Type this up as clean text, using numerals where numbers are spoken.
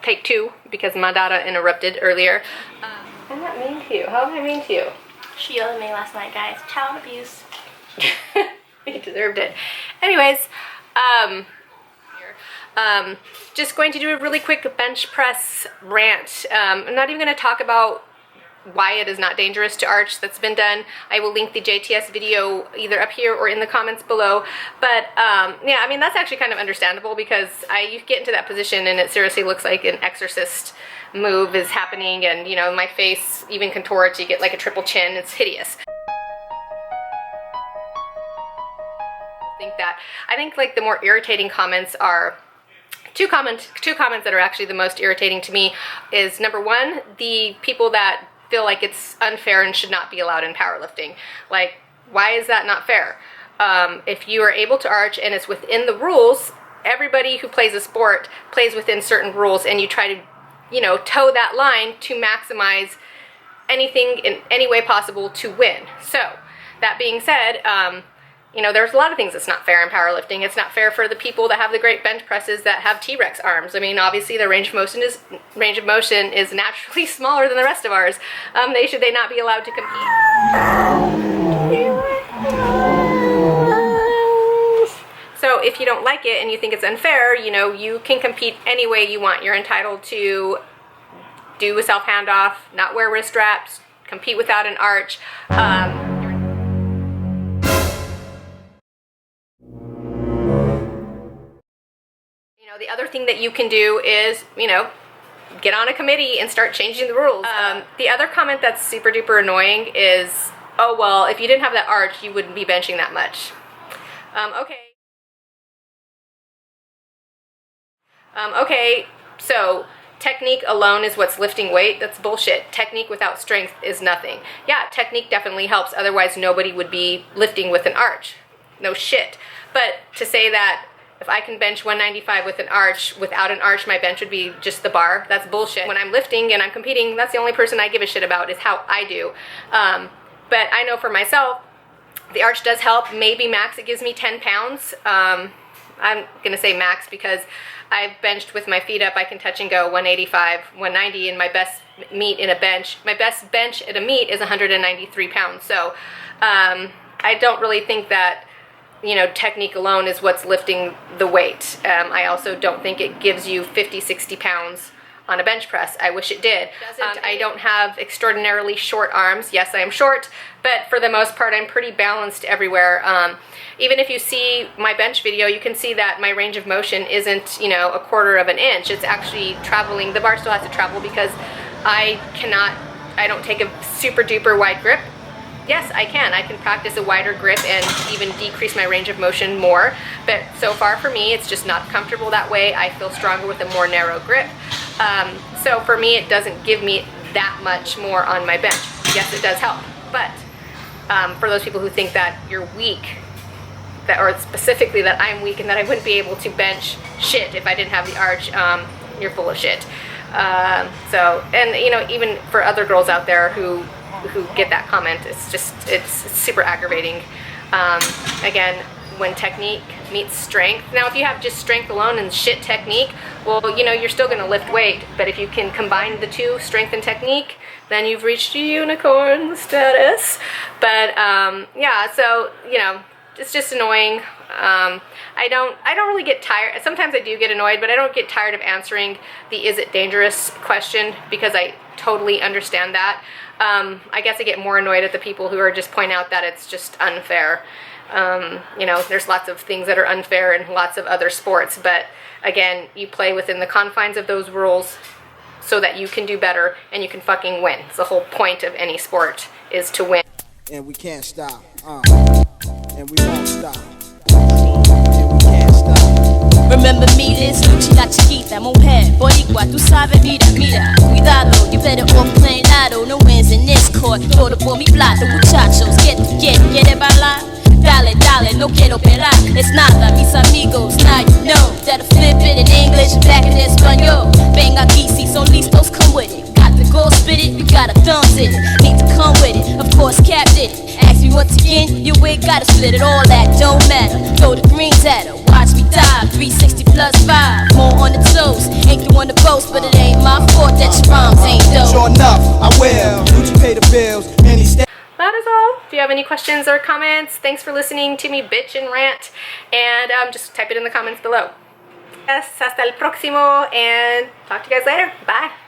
take 2 because my data interrupted earlier. I'm not mean to you. How am I mean to you? She yelled at me last night, guys. Child abuse. You deserved it. Anyways, just going to do a really quick bench press rant. I'm not even going to talk about why it is not dangerous to arch. That's been done. I will link the JTS video either up here or in the comments below. But yeah, I mean, that's actually kind of understandable because you get into that position and it seriously looks like an exorcist move is happening, and you know, my face even contorts. You get like a triple chin. It's hideous. I think like the more irritating comments are two comments that are actually the most irritating to me is, number one, the people that feel like it's unfair and should not be allowed in powerlifting. Like, why is that not fair? If you are able to arch and it's within the rules, everybody who plays a sport plays within certain rules, and you try to, you know, toe that line to maximize anything in any way possible to win. So that being said, you know, there's a lot of things that's not fair in powerlifting. It's not fair for the people that have the great bench presses that have T-Rex arms. I mean, obviously their range of motion is naturally smaller than the rest of ours. Should they not be allowed to compete? So if you don't like it and you think it's unfair, you know, you can compete any way you want. You're entitled to do a self handoff, not wear wrist straps, compete without an arch. The other thing that you can do is, you know, get on a committee and start changing the rules. The other comment that's super duper annoying is, oh, well, if you didn't have that arch, you wouldn't be benching that much. Okay, so technique alone is what's lifting weight. That's bullshit. Technique without strength is nothing. Yeah, technique definitely helps. Otherwise, nobody would be lifting with an arch. No shit. But to say that if I can bench 195 with an arch, without an arch, my bench would be just the bar. That's bullshit. When I'm lifting and I'm competing, that's the only person I give a shit about is how I do. But I know for myself, the arch does help. Maybe max it gives me 10 pounds. I'm gonna say max because I've benched with my feet up. I can touch and go 185, 190, and my best meet in a bench. My best bench at a meet is 193 pounds. So I don't really think that, you know, technique alone is what's lifting the weight. I also don't think it gives you 50, 60 pounds on a bench press. I wish it did. I don't have extraordinarily short arms. Yes, I am short, but for the most part, I'm pretty balanced everywhere. Even if you see my bench video, you can see that my range of motion isn't, you know, 1/4 of an inch. It's actually traveling. The bar still has to travel because I don't take a super duper wide grip. Yes, I can practice a wider grip and even decrease my range of motion more, but so far for me, it's just not comfortable that way. I feel stronger with a more narrow grip. So for me, it doesn't give me that much more on my bench. Yes, it does help, but for those people who think that you're weak, or specifically that I'm weak and that I wouldn't be able to bench shit if I didn't have the arch, you're full of shit. And you know, even for other girls out there who get that comment, it's super aggravating. Again, when technique meets strength. Now, if you have just strength alone and shit technique, well, you know, you're still gonna lift weight, but if you can combine the two, strength and technique, then you've reached unicorn status. But yeah, so, you know, it's just annoying. I don't really get tired. Sometimes I do get annoyed, but I don't get tired of answering the "is it dangerous" question because I totally understand that. I guess I get more annoyed at the people who are just point out that it's just unfair. You know, there's lots of things that are unfair in lots of other sports, but again, you play within the confines of those rules so that you can do better and you can fucking win. It's the whole point of any sport is to win. And we can't stop. And we won't stop. And we can't stop. Remember me, this Luchi la chiquita, mujer, boricua, tú sabes, mira, mira, cuidado, you better off playing lotto, no wins in this court, todo por mi plato, muchachos, quiere bailar, dale, dale, no quiero pelar, es nada, mis amigos, now you know, that I flip it in English, back in Espanol, ven aquí, si son listos, come with it, got the go spit it, you got a thumbs in it, need to come with it, of course, Cap did it, ask me once again, your wig gotta split it, all that don't matter, throw the greens at her, watch me dive, 360 plus 5, more on the toes, ain't the one to boast, but it ain't that is all. If you have any questions or comments, thanks for listening to me bitch and rant, and just type it in the comments below. Yes, hasta el próximo, and talk to you guys later. Bye.